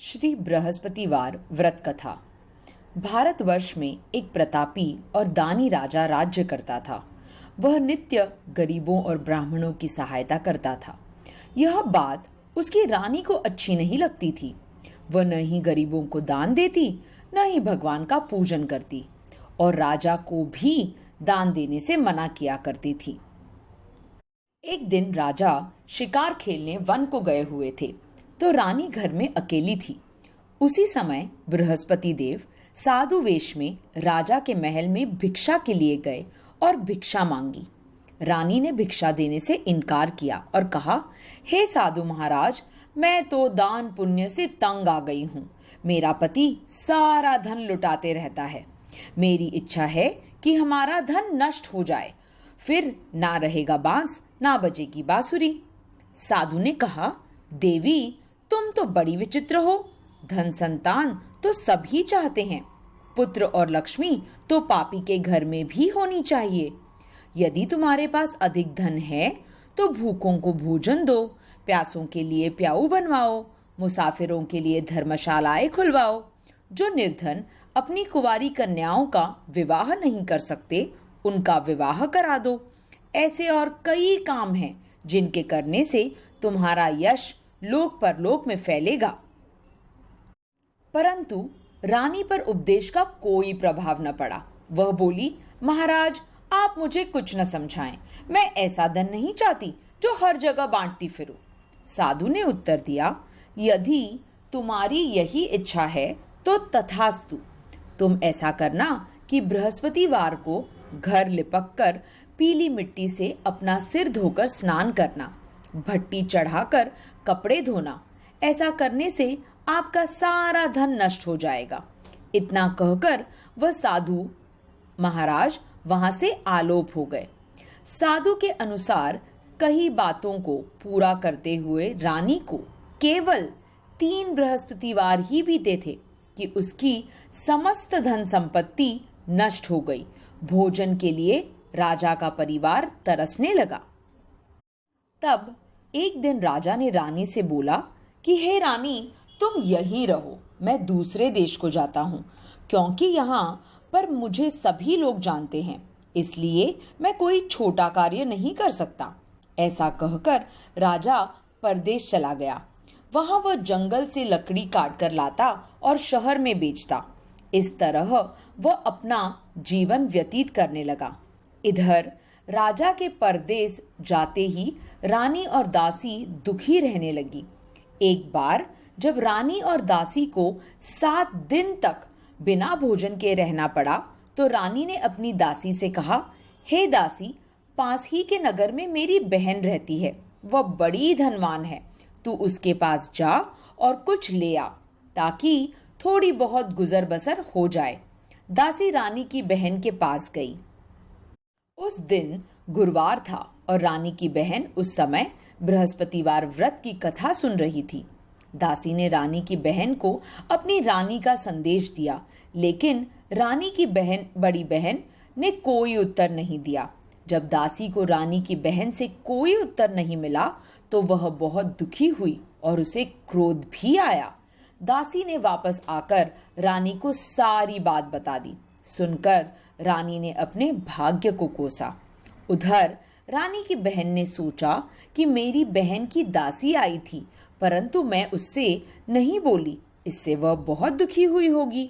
श्री बृहस्पतिवार व्रत कथा। भारतवर्ष में एक प्रतापी और दानी राजा राज्य करता था। वह नित्य गरीबों और ब्राह्मणों की सहायता करता था। यह बात उसकी रानी को अच्छी नहीं लगती थी। वह न ही गरीबों को दान देती, न ही भगवान का पूजन करती, और राजा को भी दान देने से मना किया करती थी। एक दिन राजा शिकार खेलने वन को गए हुए थे, तो रानी घर में अकेली थी। उसी समय बृहस्पति देव साधु वेश में राजा के महल में भिक्षा के लिए गए और भिक्षा मांगी। रानी ने भिक्षा देने से इनकार किया और कहा, हे साधु महाराज, मैं तो दान पुण्य से तंग आ गई हूँ। मेरा पति सारा धन लुटाते रहता है। मेरी इच्छा है कि हमारा धन नष्ट हो जाए, फिर ना रहेगा बांस ना बजेगी बांसुरी। साधु ने कहा, देवी, तुम तो बड़ी विचित्र हो। धन संतान तो सभी चाहते हैं, पुत्र और लक्ष्मी तो पापी के घर में भी होनी चाहिए। यदि तुम्हारे पास अधिक धन है तो भूखों को भोजन दो, प्यासों के लिए प्याऊ बनवाओ, मुसाफिरों के लिए धर्मशालाएं खुलवाओ। जो निर्धन अपनी कुंवारी कन्याओं का विवाह नहीं कर सकते, उनका विवाह करा दो। ऐसे और कई काम हैं जिनके करने से तुम्हारा यश लोक परलोक में फैलेगा। परंतु रानी पर उपदेश का कोई प्रभाव न पड़ा। वह बोली, महाराज, आप मुझे कुछ न समझाएं। मैं ऐसा धन नहीं चाहती जो हर जगह बांटती फिरूं। साधु ने उत्तर दिया, यदि तुम्हारी यही इच्छा है तो तथास्तु। तुम ऐसा करना कि बृहस्पतिवार को घर लिपक कर पीली मिट्टी से अपना सिर धोकर स्नान करना, भट्टी चढ़ाकर कपड़े धोना। ऐसा करने से आपका सारा धन नष्ट हो जाएगा। इतना कहकर वह साधु महाराज वहां से आलोप हो गए। साधु के अनुसार कई बातों को पूरा करते हुए रानी को केवल 3 बृहस्पतिवार ही बीते थे कि उसकी समस्त धन संपत्ति नष्ट हो गई। भोजन के लिए राजा का परिवार तरसने लगा। तब एक दिन राजा ने रानी से बोला कि हे रानी, तुम यहीं रहो, मैं दूसरे देश को जाता हूँ, क्योंकि यहाँ पर मुझे सभी लोग जानते हैं, इसलिए मैं कोई छोटा कार्य नहीं कर सकता। ऐसा कहकर राजा परदेश चला गया। वहाँ वह जंगल से लकड़ी काट कर लाता और शहर में बेचता। इस तरह वह अपना जीवन व्यतीत करने लगा। इधर राजा के परदेश जाते ही रानी और दासी दुखी रहने लगी। एक बार जब रानी और दासी को 7 दिन तक बिना भोजन के रहना पड़ा, तो रानी ने अपनी दासी से कहा, हे दासी, पास ही के नगर में मेरी बहन रहती है। वह बड़ी धनवान है। तू उसके पास जा और कुछ ले आ, ताकि थोड़ी बहुत गुजर बसर हो जाए। दासी रानी की बहन के पास गई। उस दिन गुरुवार था और रानी की बहन उस समय बृहस्पतिवार व्रत की कथा सुन रही थी। दासी ने रानी की बहन को अपनी रानी का संदेश दिया, लेकिन रानी की बड़ी बहन ने कोई उत्तर नहीं दिया। जब दासी को रानी की बहन से कोई उत्तर नहीं मिला, तो वह बहुत दुखी हुई और उसे क्रोध भी आया। दासी ने वापस आकर रानी को सारी बात बता दी। सुनकर रानी ने अपने भाग्य को कोसा। उधर रानी की बहन ने सोचा कि मेरी बहन की दासी आई थी, परंतु मैं उससे नहीं बोली, इससे वह बहुत दुखी हुई होगी।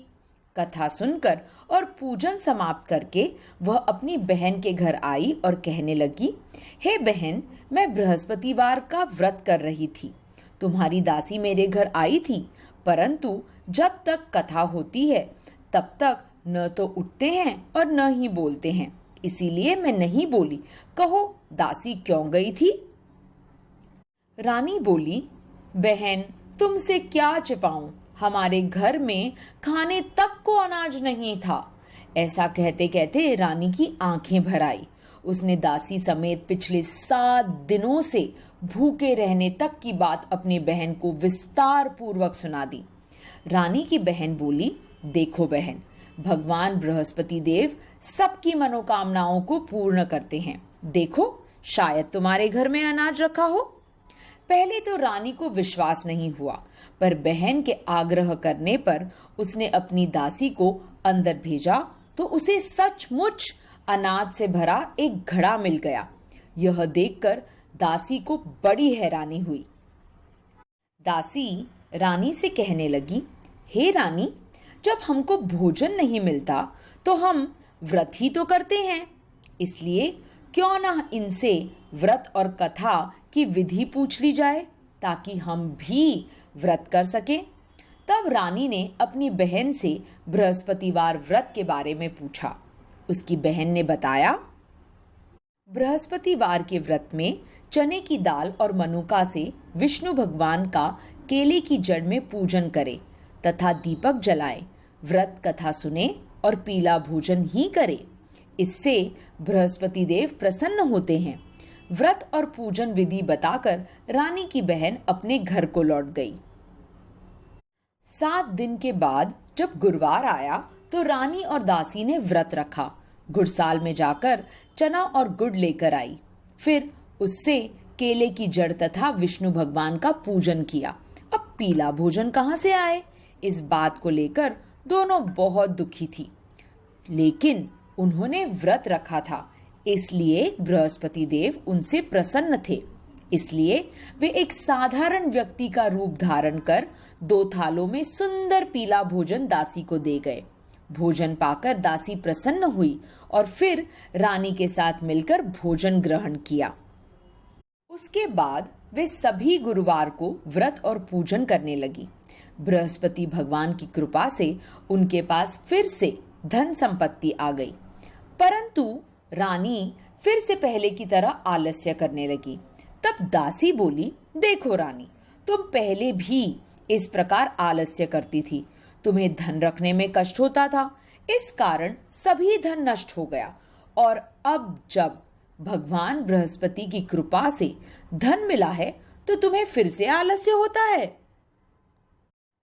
कथा सुनकर और पूजन समाप्त करके वह अपनी बहन के घर आई और कहने लगी, हे बहन, मैं बृहस्पतिवार का व्रत कर रही थी। तुम्हारी दासी मेरे घर आई थी, परंतु जब तक कथा होती है तब तक न तो उठते हैं और न ही बोलते हैं, इसीलिए मैं नहीं बोली। कहो, दासी क्यों गई थी? रानी बोली, बहन, तुमसे क्या छिपाऊं, हमारे घर में खाने तक को अनाज नहीं था। ऐसा कहते कहते रानी की आंखें भर आई। उसने दासी समेत पिछले 7 दिनों से भूखे रहने तक की बात अपनी बहन को विस्तार पूर्वक सुना दी। रानी की बहन बोली, देखो बहन, भगवान बृहस्पति देव सबकी मनोकामनाओं को पूर्ण करते हैं। देखो, शायद तुम्हारे घर में अनाज रखा हो। पहले तो रानी को विश्वास नहीं हुआ, पर बहन के आग्रह करने पर उसने अपनी दासी को अंदर भेजा तो उसे सचमुच अनाज से भरा एक घड़ा मिल गया। यह देखकर दासी को बड़ी हैरानी हुई। दासी रानी से कहने लगी, हे रानी, जब हमको भोजन नहीं मिलता तो हम व्रत ही तो करते हैं, इसलिए क्यों ना इनसे व्रत और कथा की विधि पूछ ली जाए ताकि हम भी व्रत कर सकें। तब रानी ने अपनी बहन से बृहस्पतिवार व्रत के बारे में पूछा। उसकी बहन ने बताया, बृहस्पतिवार के व्रत में चने की दाल और मनुका से विष्णु भगवान का केले की जड़ में पूजन करे तथा दीपक जलाए, व्रत कथा सुने और पीला भोजन ही करे। इससे बृहस्पति देव प्रसन्न होते हैं। व्रत और पूजन विधि बताकर रानी की बहन अपने घर को लौट गई। 7 दिन के बाद जब गुरुवार आया तो रानी और दासी ने व्रत रखा। गुड़साल में जाकर चना और गुड़ लेकर आई। फिर उससे केले की जड़ तथा विष्णु भगवान का पूजन किया। अब पीला भोजन कहाँ से आए? इस बात को लेकर दोनों बहुत दुखी थी, लेकिन उन्होंने व्रत रखा था, इसलिए बृहस्पति देव उनसे प्रसन्न थे। इसलिए वे एक साधारण व्यक्ति का रूप धारण कर 2 थालों में सुंदर पीला भोजन दासी को दे गए। भोजन पाकर दासी प्रसन्न हुई और फिर रानी के साथ मिलकर भोजन ग्रहण किया। उसके बाद वे सभी गुरुवार को व्रत और पूजन करने लगी। बृहस्पति भगवान की कृपा से उनके पास फिर से धन संपत्ति आ गई, परंतु रानी फिर से पहले की तरह आलस्य करने लगी। तब दासी बोली, देखो रानी, तुम पहले भी इस प्रकार आलस्य करती थी। तुम्हें धन रखने में कष्ट होता था, इस कारण सभी धन नष्ट हो गया, और अब जब भगवान बृहस्पति की कृपा से धन मिला है तो तुम्हें फिर से आलस्य होता है।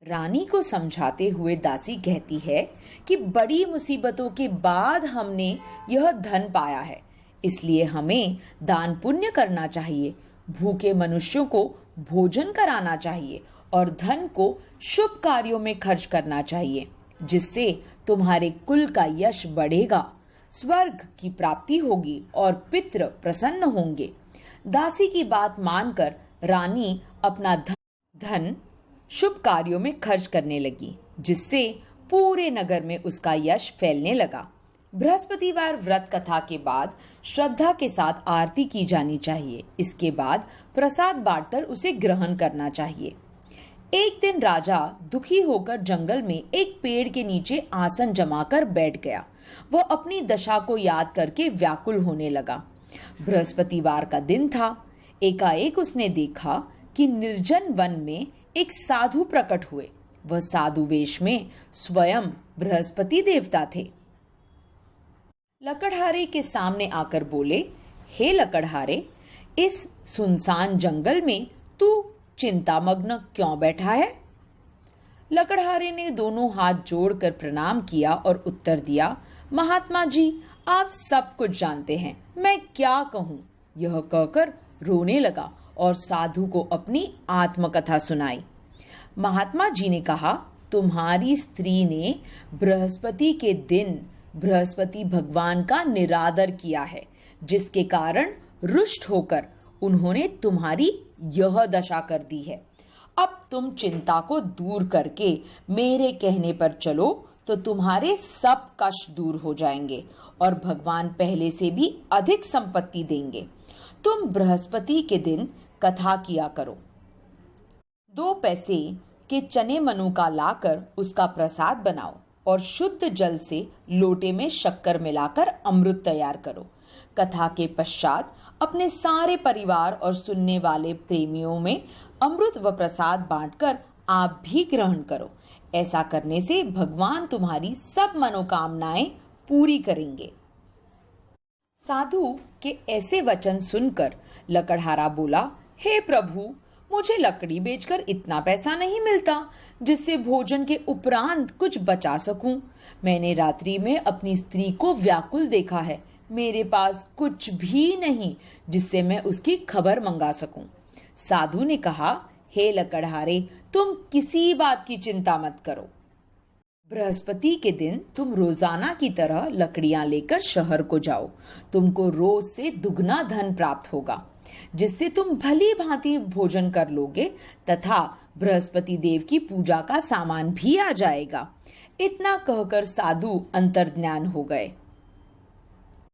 रानी को समझाते हुए दासी कहती है कि बड़ी मुसीबतों के बाद हमने यह धन पाया है, इसलिए हमें दान पुण्य करना चाहिए, भूखे मनुष्यों को भोजन कराना चाहिए और धन को शुभ कार्यों में खर्च करना चाहिए, जिससे तुम्हारे कुल का यश बढ़ेगा, स्वर्ग की प्राप्ति होगी और पितृ प्रसन्न होंगे। दासी की बात मानकर रानी अपना धन शुभ कार्यों में खर्च करने लगी, जिससे पूरे नगर में उसका यश फैलने लगा। बृहस्पतिवार व्रत कथा के बाद श्रद्धा के साथ आरती की जानी चाहिए। इसके बाद प्रसाद बांटकर उसे ग्रहण करना चाहिए। एक दिन राजा दुखी होकर जंगल में एक पेड़ के नीचे आसन जमाकर बैठ गया। वह अपनी दशा को याद करके व्याकुल होने लगा। बृहस्पतिवार का दिन था। एकाएक उसने देखा कि निर्जन वन में एक साधु प्रकट हुए। वह साधु वेश में स्वयं बृहस्पति देवता थे। लकड़हारे के सामने आकर बोले, हे लकड़हारे, इस सुनसान जंगल में तू चिंतामग्न क्यों बैठा है? लकड़हारे ने दोनों हाथ जोड़कर प्रणाम किया और उत्तर दिया, महात्मा जी, आप सब कुछ जानते हैं, मैं क्या कहूँ। यह कहकर रोने लगा और साधु को अपनी आत्मकथा सुनाई। महात्मा जी ने कहा, तुम्हारी स्त्री ने बृहस्पति के दिन बृहस्पति भगवान का निरादर किया है, जिसके कारण रुष्ट होकर उन्होंने तुम्हारी यह दशा कर दी है। अब तुम चिंता को दूर करके मेरे कहने पर चलो तो तुम्हारे सब कष्ट दूर हो जाएंगे और भगवान पहले से भी अधिक संपत्ति देंगे। तुम बृहस्पति के दिन कथा किया करो। 2 पैसे के चने मनुका लाकर उसका प्रसाद बनाओ और शुद्ध जल से लोटे में शक्कर मिलाकर अमृत तैयार करो। कथा के पश्चात अपने सारे परिवार और सुनने वाले प्रेमियों में अमृत व प्रसाद बांटकर आप भी ग्रहण करो। ऐसा करने से भगवान तुम्हारी सब मनोकामनाएं पूरी करेंगे। साधु के ऐसे वचन सुनकर लकड़हारा बोला, हे प्रभु, मुझे लकड़ी बेचकर इतना पैसा नहीं मिलता जिससे भोजन के उपरांत कुछ बचा सकूं। मैंने रात्रि में अपनी स्त्री को व्याकुल देखा है। मेरे पास कुछ भी नहीं जिससे मैं उसकी खबर मंगा सकूं। साधु ने कहा, हे लकड़हारे, तुम किसी बात की चिंता मत करो। बृहस्पति के दिन तुम रोजाना की तरह लकड़ियां लेकर शहर को जाओ। तुमको रोज से दुगना धन प्राप्त होगा, जिससे तुम भली भांति भोजन कर लोगे तथा बृहस्पति देव की पूजा का सामान भी आ जाएगा। इतना कहकर साधु अंतर्ध्यान हो गए।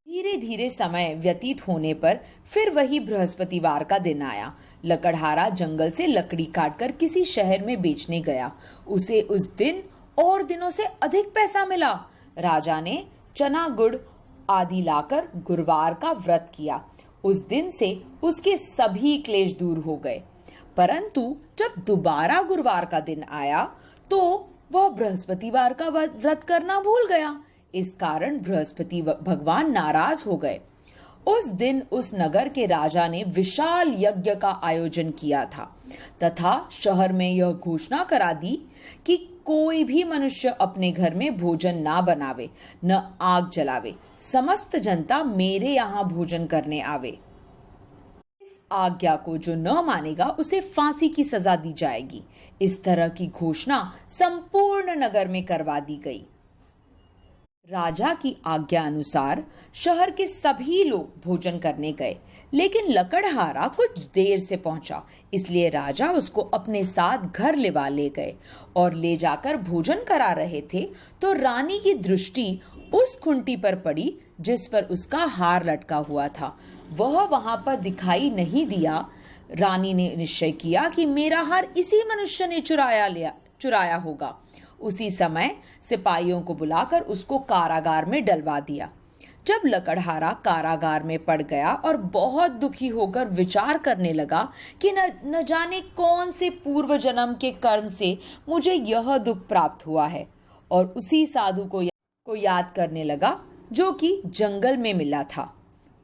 धीरे धीरे समय व्यतीत होने पर फिर वही बृहस्पतिवार का दिन आया। लकड़हारा जंगल से लकड़ी काटकर किसी शहर में बेचने गया। उसे उस दिन और दिनों से अधिक पैसा मिला। राजा ने चना गुड़ आदि लाकर गुरुवार का व्रत किया। उस दिन से उसके सभी क्लेश दूर हो गए। परंतु जब दोबारा गुरुवार का दिन आया तो वह बृहस्पतिवार का व्रत करना भूल गया। इस कारण बृहस्पति भगवान नाराज हो गए। उस दिन उस नगर के राजा ने विशाल यज्ञ का आयोजन किया था तथा शहर में यह घोषणा करा दी कि कोई भी मनुष्य अपने घर में भोजन ना बनावे, न आग जलावे। समस्त जनता मेरे यहाँ भोजन करने आवे। इस आज्ञा को जो न मानेगा उसे फांसी की सजा दी जाएगी। इस तरह की घोषणा संपूर्ण नगर में करवा दी गई। राजा की आज्ञा अनुसार शहर के सभी लोग भोजन करने गए, लेकिन लकड़हारा कुछ देर से पहुंचा, इसलिए राजा उसको अपने साथ घर ले गए और ले जाकर भोजन करा रहे थे तो रानी की दृष्टि उस खुंटी पर पड़ी जिस पर उसका हार लटका हुआ था। वह वहां पर दिखाई नहीं दिया। रानी ने निश्चय किया कि मेरा हार इसी मनुष्य ने चुराया होगा। उसी समय सिपाहियों को बुलाकर उसको कारागार में डलवा दिया। जब लकड़हारा कारागार में पड़ गया और बहुत दुखी होकर विचार करने लगा कि न जाने कौन से पूर्व जन्म के कर्म से मुझे यह दुख प्राप्त हुआ है, और उसी साधु को याद करने लगा जो कि जंगल में मिला था।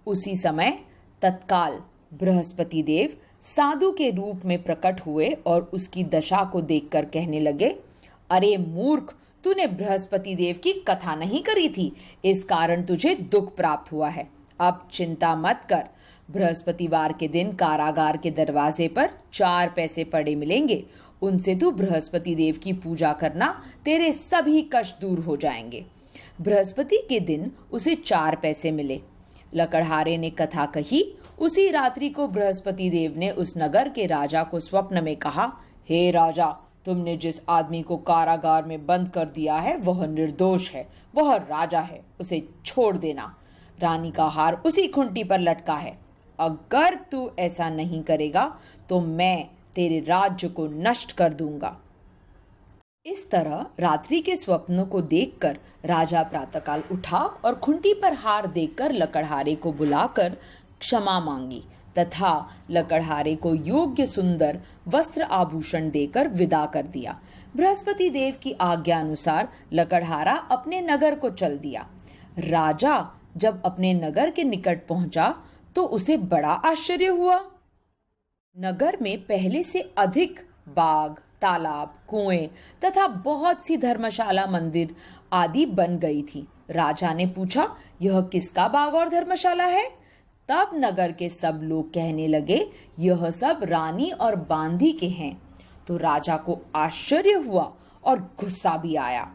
उसी समय तत्काल बृहस्पति देव साधु के रूप में प्रकट हुए और उसकी दशा को देखकर कहने लगे, अरे मूर्ख, तूने बृहस्पति देव की कथा नहीं करी थी, इस कारण तुझे दुख प्राप्त हुआ है। अब चिंता मत कर। बृहस्पतिवार के दिन कारागार के दरवाजे पर 4 पैसे पड़े मिलेंगे। उनसे तू बृहस्पति देव की पूजा करना, तेरे सभी कष्ट दूर हो जाएंगे। बृहस्पति के दिन उसे 4 पैसे मिले। लकड़हारे ने कथा कही। उसी रात्रि को बृहस्पति देव ने उस नगर के राजा को स्वप्न में कहा, हे राजा, तुमने जिस आदमी को कारागार में बंद कर दिया है वह निर्दोष है, वह राजा है, उसे छोड़ देना। रानी का हार उसी खुंटी पर लटका है। अगर तू ऐसा नहीं करेगा तो मैं तेरे राज्य को नष्ट कर दूंगा। इस तरह रात्रि के स्वप्नों को देखकर राजा प्रातःकाल उठा और खुंटी पर हार देखकर लकड़हारे को बुलाकर क्षमा मांगी तथा लकड़हारे को योग्य सुंदर वस्त्र आभूषण देकर विदा कर दिया। बृहस्पति देव की आज्ञा अनुसार लकड़हारा अपने नगर को चल दिया। राजा जब अपने नगर के निकट पहुंचा तो उसे बड़ा आश्चर्य हुआ। नगर में पहले से अधिक बाग, तालाब, कुएं तथा बहुत सी धर्मशाला, मंदिर आदि बन गई थी। राजा ने पूछा, यह किसका बाग और धर्मशाला है? तब नगर के सब लोग कहने लगे, यह सब रानी और बांदी के हैं। तो राजा को आश्चर्य हुआ और गुस्सा भी आया।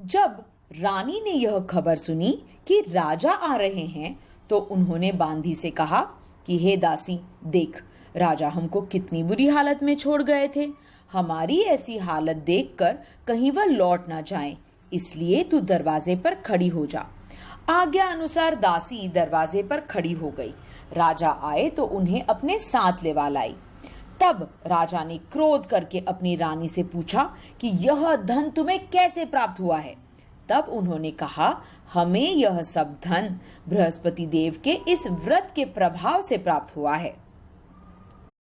जब रानी ने यह खबर सुनी कि राजा आ रहे हैं तो उन्होंने बांदी से कहा कि हे दासी, देख, राजा हमको कितनी बुरी हालत में छोड़ गए थे। हमारी ऐसी हालत देखकर कहीं वह लौट ना जाए, इसलिए तू दरवाजे पर खड़ी हो जा। आज्ञा अनुसार दासी दरवाजे पर खड़ी हो गई। राजा आए तो उन्हें अपने साथ लेवा लाई। तब राजा ने क्रोध करके अपनी रानी से पूछा कि यह धन तुम्हें कैसे प्राप्त हुआ है? तब उन्होंने कहा, हमें यह सब धन बृहस्पति देव के इस व्रत के प्रभाव से प्राप्त हुआ है।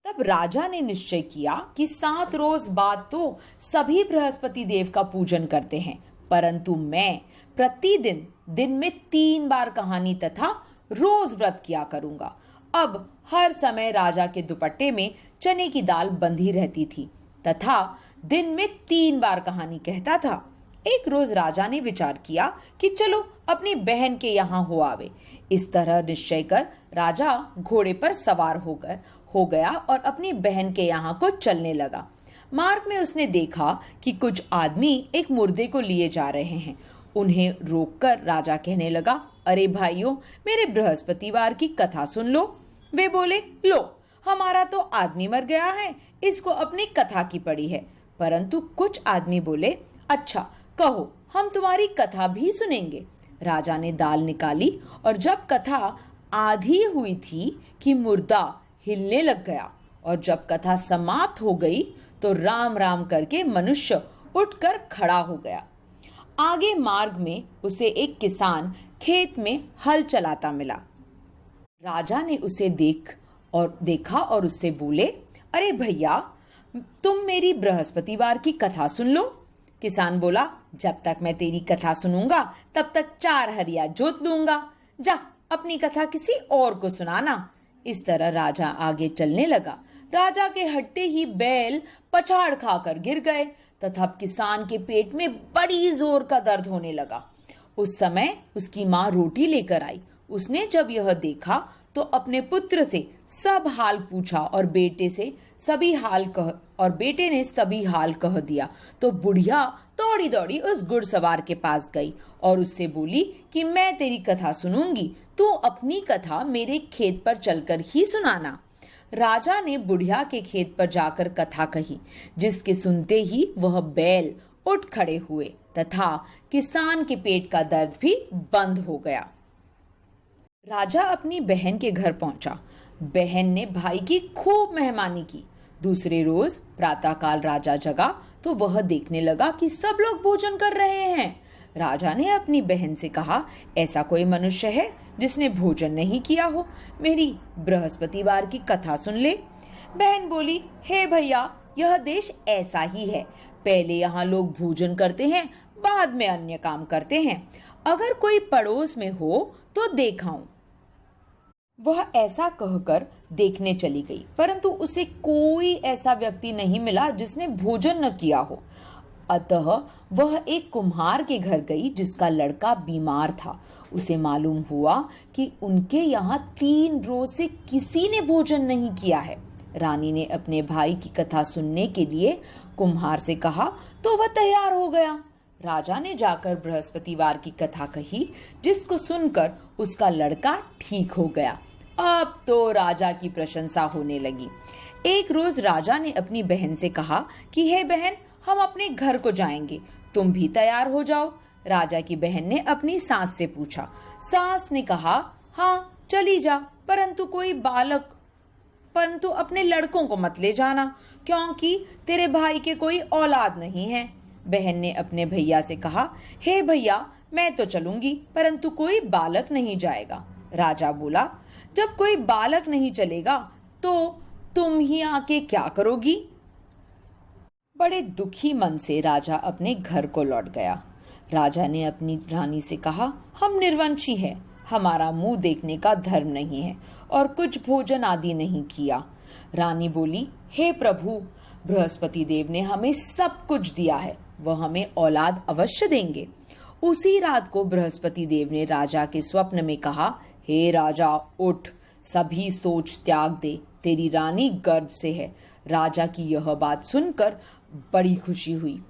तब राजा ने निश्चय किया कि 7 रोज बाद तो सभी बृहस्पति देव का पूजन करते हैं, परंतु मैं प्रतिदिन दिन में 3 बार कहानी तथा रोज व्रत किया करूंगा। अब हर समय राजा के दुपट्टे में चने की दाल बंधी रहती थी तथा दिन में 3 बार कहानी कहता था। एक रोज राजा ने विचार किया कि चलो अपनी बहन के यहाँ हो आवे। इस तरह निश्चय कर राजा घोड़े पर सवार हो गया और अपनी बहन के यहाँ को चलने लगा। मार्ग में उसने देखा कि कुछ आदमी एक मुर्दे को लिए जा रहे हैं। उन्हें रोककर राजा कहने लगा, अरे भाइयों, मेरे बृहस्पतिवार की कथा सुन लो। वे बोले, लो, हमारा तो आदमी मर गया है, इसको अपनी कथा की पड़ी है। परंतु कुछ आदमी बोले, अच्छा कहो, हम तुम्हारी कथा भी सुनेंगे। राजा ने दाल निकाली और जब कथा आधी हुई थी कि मुर्दा हिलने लग गया, और जब कथा समाप्त हो गई तो राम राम करके मनुष्य उठकर खड़ा हो गया। आगे मार्ग में उसे एक किसान खेत में हल चलाता मिला। राजा ने उसे देखा और उससे बोले, अरे भैया, तुम मेरी बृहस्पतिवार की कथा सुन लो। किसान बोला, जब तक मैं तेरी कथा सुनूंगा तब तक 4 हरिया जोत लूंगा। जा, अपनी कथा किसी और को सुनाना। इस तरह राजा आगे चलने लगा। राजा के हटते ही बैल पछाड़ खाकर गिर गए तथा किसान के पेट में बड़ी जोर का दर्द होने लगा। उस समय उसकी माँ रोटी लेकर आई। उसने जब यह देखा तो अपने पुत्र से सब हाल पूछा और बेटे ने सभी हाल कह दिया। तो बुढ़िया दौड़ी दौड़ी उस घुड़सवार के पास गई और उससे बोली कि मैं तेरी कथा सुनूंगी, तू अपनी कथा मेरे खेत पर चलकर ही सुनाना। राजा ने बुढ़िया के खेत पर जाकर कथा कही, जिसके सुनते ही वह बैल उठ खड़े हुए तथा किसान के पेट का दर्द भी बंद हो गया। राजा अपनी बहन के घर पहुंचा। बहन ने भाई की खूब मेहमानी की। दूसरे रोज प्रातःकाल राजा जगा तो वह देखने लगा कि सब लोग भोजन कर रहे हैं। राजा ने अपनी बहन से कहा, ऐसा कोई मनुष्य है जिसने भोजन नहीं किया हो? मेरी बृहस्पतिवार की कथा सुन ले। बहन बोली, हे भैया, यह देश ऐसा ही है। पहले यहाँ लोग भोजन करते हैं, बाद में अन्य काम करते हैं। अगर कोई पड़ोस में हो तो देखाऊं। वह ऐसा कहकर देखने चली गई, परंतु उसे कोई ऐसा व्यक्ति नहीं मिला जिसने भोजन न किया हो। अतः वह एक कुम्हार के घर गई जिसका लड़का बीमार था। उसे मालूम हुआ कि उनके यहाँ 3 रोज से किसी ने भोजन नहीं किया है। रानी ने अपने भाई की कथा सुनने के लिए कुम्हार से कहा तो वह तैयार हो गया। राजा ने जाकर बृहस्पतिवार की कथा कही, जिसको सुनकर उसका लड़का ठीक हो गया। अब तो राजा की प्रशंसा होने लगी। एक रोज राजा ने अपनी बहन से कहा कि हे बहन, हम अपने घर को जाएंगे, तुम भी तैयार हो जाओ। राजा की बहन ने अपनी सास से पूछा। सास ने कहा, हाँ चली जा, परंतु अपने लड़कों को मत ले जाना, क्योंकि तेरे भाई के कोई औलाद नहीं है। बहन ने अपने भैया से कहा, हे भैया, मैं तो चलूंगी, परंतु कोई बालक नहीं जाएगा। राजा बोला, जब कोई बालक नहीं चलेगा तो तुम ही आके क्या करोगी? बड़े दुखी मन से राजा अपने घर को लौट गया। राजा ने अपनी रानी से कहा, हम निर्वंशी हैं, हमारा मुंह देखने का धर्म नहीं है और कुछ भोजन आदि नहीं किया। रानी बोली, हे प्रभु, बृहस्पति देव ने हमें सब कुछ दिया है, वह हमें औलाद अवश्य देंगे। उसी रात को बृहस्पति देव ने राजा के स्वप्न में कहा, हे राजा, उठ, सभी सोच त्याग दे, तेरी रानी गर्भ से है। राजा की यह बात सुनकर बड़ी खुशी हुई।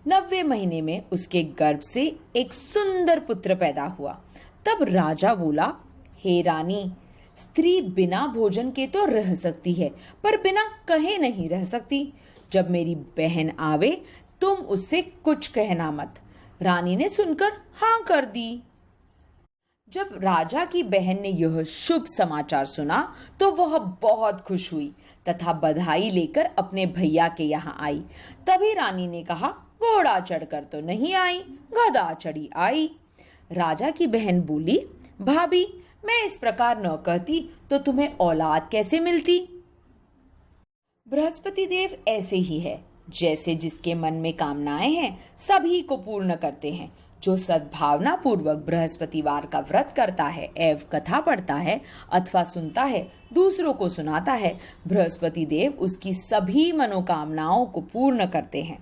90वें महीने में उसके गर्भ से एक सुंदर पुत्र पैदा हुआ। तब राजा बोला, हे रानी, स्त्री बिना भोजन के तो रह सकती है, पर बिना कहे नहीं रह सकती। जब मेरी बहन आवे तुम उससे कुछ कहना मत। रानी ने सुनकर हाँ कर दी। जब राजा की बहन ने यह शुभ समाचार सुना तो वह बहुत खुश हुई तथा बधाई लेकर अपने भैया के यहाँ आई। तभी रानी ने कहा, घोड़ा चढ़कर तो नहीं आई, गधा चढ़ी आई। राजा की बहन बोली, भाभी, मैं इस प्रकार न कहती तो तुम्हें औलाद कैसे मिलती? बृहस्पति देव ऐसे ही है, जैसे जिसके मन में कामनाएं हैं सभी को पूर्ण करते हैं। जो सद्भावना पूर्वक बृहस्पतिवार का व्रत करता है एवं कथा पढ़ता है अथवा सुनता है, दूसरों को सुनाता है, बृहस्पति देव उसकी सभी मनोकामनाओं को पूर्ण करते हैं।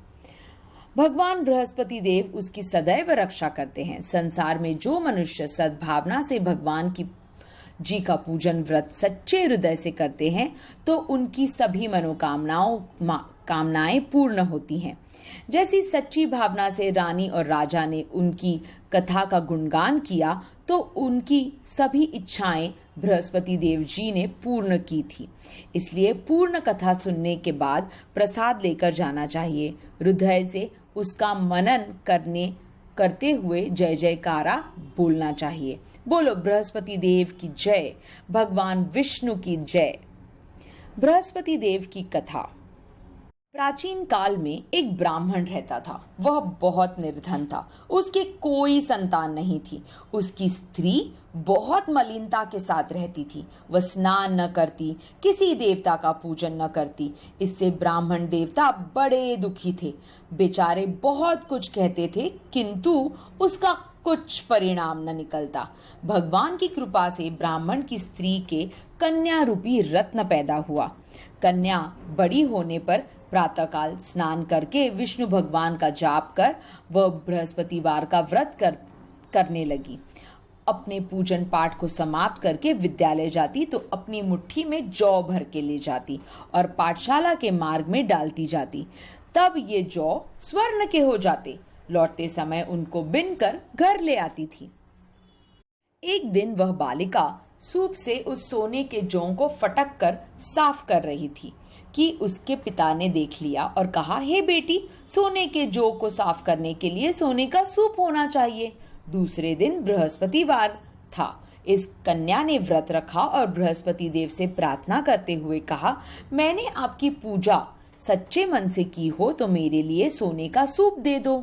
भगवान बृहस्पति देव उसकी सदैव रक्षा करते हैं। संसार में जो मनुष्य सद्भावना से भगवान की जी का पूजन व्रत सच्चे हृदय से करते हैं तो उनकी सभी कामनाएं पूर्ण होती हैं। जैसी सच्ची भावना से रानी और राजा ने उनकी कथा का गुणगान किया तो उनकी सभी इच्छाएं बृहस्पति देव जी ने पूर्ण की थी। इसलिए पूर्ण कथा सुनने के बाद प्रसाद लेकर जाना चाहिए। हृदय से उसका मनन करते हुए जय जयकारा बोलना चाहिए। बोलो बृहस्पति देव की जय, भगवान विष्णु की जय। बृहस्पति देव की कथा। प्राचीन काल में एक ब्राह्मण रहता था। वह बहुत निर्धन था। उसके कोई संतान नहीं थी। उसकी स्त्री बहुत मलिनता के साथ रहती थी। वह स्नान न करती, किसी देवता का पूजन न करती। इससे ब्राह्मण देवता बड़े दुखी थे। बेचारे बहुत कुछ कहते थे किंतु उसका कुछ परिणाम न निकलता। भगवान की कृपा से ब्राह्मण की स्त्री के कन्या रूपी रत्न पैदा हुआ। कन्या बड़ी होने पर प्रातःकाल स्नान करके विष्णु भगवान का जाप कर वह बृहस्पतिवार का व्रत करने लगी। अपने पूजन पाठ को समाप्त करके विद्यालय जाती तो अपनी मुट्ठी में जौ भर के ले जाती और पाठशाला के मार्ग में डालती जाती। तब ये जौ स्वर्ण के हो जाते। लौटते समय उनको बिनकर घर ले आती थी। एक दिन वह बालिका सूप से उस सोने के जौ को फटक कर साफ कर रही थी कि उसके पिता ने देख लिया और कहा, हे बेटी, सोने के जौ को साफ करने के लिए सोने का सूप होना चाहिए। दूसरे दिन बृहस्पतिवार था। इस कन्या ने व्रत रखा और बृहस्पति देव से प्रार्थना करते हुए कहा, मैंने आपकी पूजा सच्चे मन से की हो तो मेरे लिए सोने का सूप दे दो।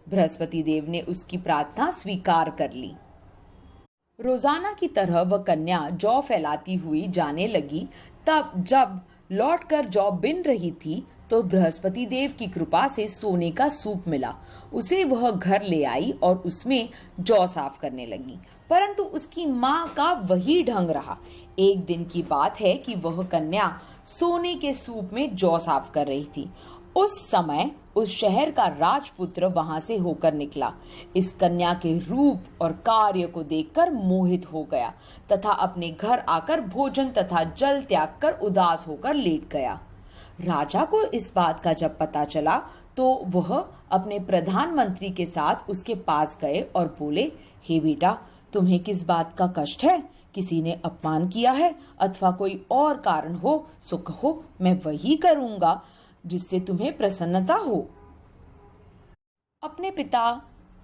बृहस्पति देव ने उसकी प्रार्थना स्वीकार कर ली। रोजाना की तरह वह कन्या जौ फैलाती हुई जाने लगी। तब जब लौटकर जौ बिन रही थी तो बृहस्पति देव की कृपा से सोने का सूप मिला। उसे वह घर ले आई और उसमें जौ साफ करने लगी, परंतु उसकी माँ का वही ढंग रहा। एक दिन की बात है कि वह कन्या सोने के सूप में जौ साफ कर रही थी। उस समय उस शहर का राजपुत्र वहां से होकर निकला। इस कन्या के रूप और कार्य को देखकर मोहित हो गया तथा अपने घर आकर भोजन तथा जल त्याग कर उदास होकर लेट गया। राजा को इस बात का जब पता चला तो वह अपने प्रधानमंत्री के साथ उसके पास गए और बोले, हे बेटा, तुम्हें किस बात का कष्ट है? किसी ने अपमान किया है अथवा कोई और कारण हो सो कहो, मैं वही करूंगा जिससे तुम्हें प्रसन्नता हो। अपने पिता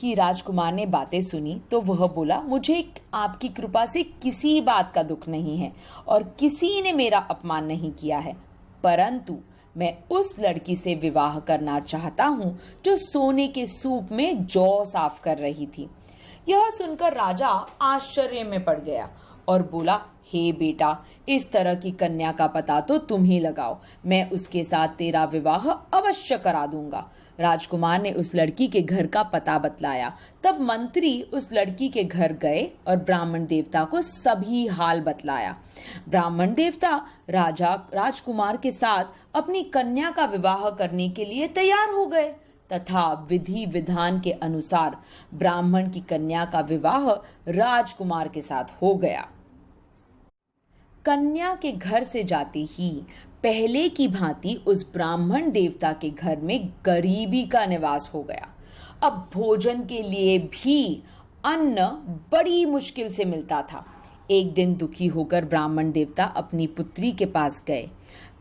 की राजकुमार ने बातें सुनी तो वह बोला, मुझे आपकी कृपा से किसी बात का दुख नहीं है और किसी ने मेरा अपमान नहीं किया है, परंतु मैं उस लड़की से विवाह करना चाहता हूँ जो सोने के सूप में जौ साफ कर रही थी। यह सुनकर राजा आश्चर्य में पड़ गया और बोला, हे बेटा, इस तरह की कन्या का पता तो तुम ही लगाओ, मैं उसके साथ तेरा विवाह अवश्य करा दूंगा। राजकुमार ने उस लड़की के घर का पता बतलाया। तब मंत्री उस लड़की के घर गए और ब्राह्मण देवता को सभी हाल बतलाया। ब्राह्मण देवता राजकुमार के साथ अपनी कन्या का विवाह करने के लिए तैयार हो गए तथा विधि विधान के अनुसार ब्राह्मण की कन्या का विवाह राजकुमार के साथ हो गया। कन्या के घर से जाते ही पहले की भांति उस ब्राह्मण देवता के घर में गरीबी का निवास हो गया। अब भोजन के लिए भी अन्न बड़ी मुश्किल से मिलता था। एक दिन दुखी होकर ब्राह्मण देवता अपनी पुत्री के पास गए।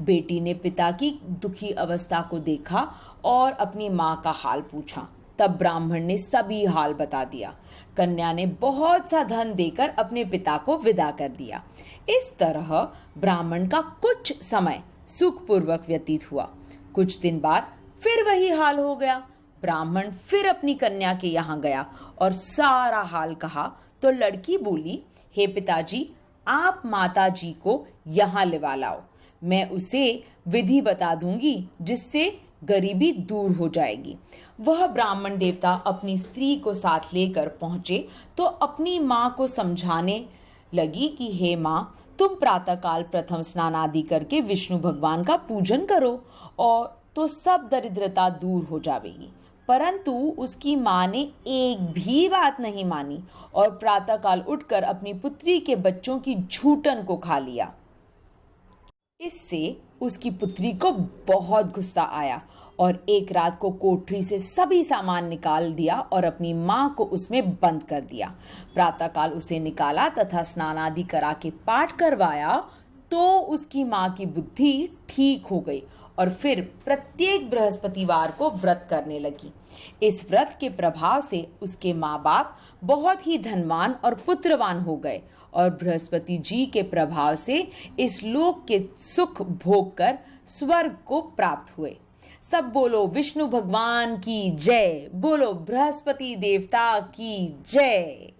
बेटी ने पिता की दुखी अवस्था को देखा और अपनी माँ का हाल पूछा। तब ब्राह्मण ने सभी हाल बता दिया। कन्या ने बहुत सा धन देकर अपने पिता को विदा कर दिया। इस तरह ब्राह्मण का कुछ समय सुखपूर्वक व्यतीत हुआ। कुछ दिन बाद फिर वही हाल हो गया। ब्राह्मण फिर अपनी कन्या के यहाँ गया और सारा हाल कहा तो लड़की बोली, हे पिताजी, आप माता जी को यहाँ लेवा लाओ, मैं उसे विधि बता दूंगी जिससे गरीबी दूर हो जाएगी। वह ब्राह्मण देवता अपनी स्त्री को साथ लेकर पहुंचे तो अपनी माँ को समझाने लगी कि हे माँ, तुम प्रातःकाल प्रथम स्नान आदि करके विष्णु भगवान का पूजन करो और तो सब दरिद्रता दूर हो जाएगी। परंतु उसकी माँ ने एक भी बात नहीं मानी और प्रातःकाल उठकर अपनी पुत्री के बच्चों की झूठन को खा लिया। इससे उसकी पुत्री को बहुत गुस्सा आया और एक रात को कोठरी से सभी सामान निकाल दिया और अपनी माँ को उसमें बंद कर दिया। प्रातःकाल उसे निकाला तथा स्नान आदि करा के पाठ करवाया तो उसकी माँ की बुद्धि ठीक हो गई और फिर प्रत्येक बृहस्पतिवार को व्रत करने लगी। इस व्रत के प्रभाव से उसके माँ बाप बहुत ही धनवान और पुत्रवान हो गए और बृहस्पति जी के प्रभाव से इस लोक के सुख भोग कर स्वर्ग को प्राप्त हुए। सब बोलो विष्णु भगवान की जय, बोलो बृहस्पति देवता की जय।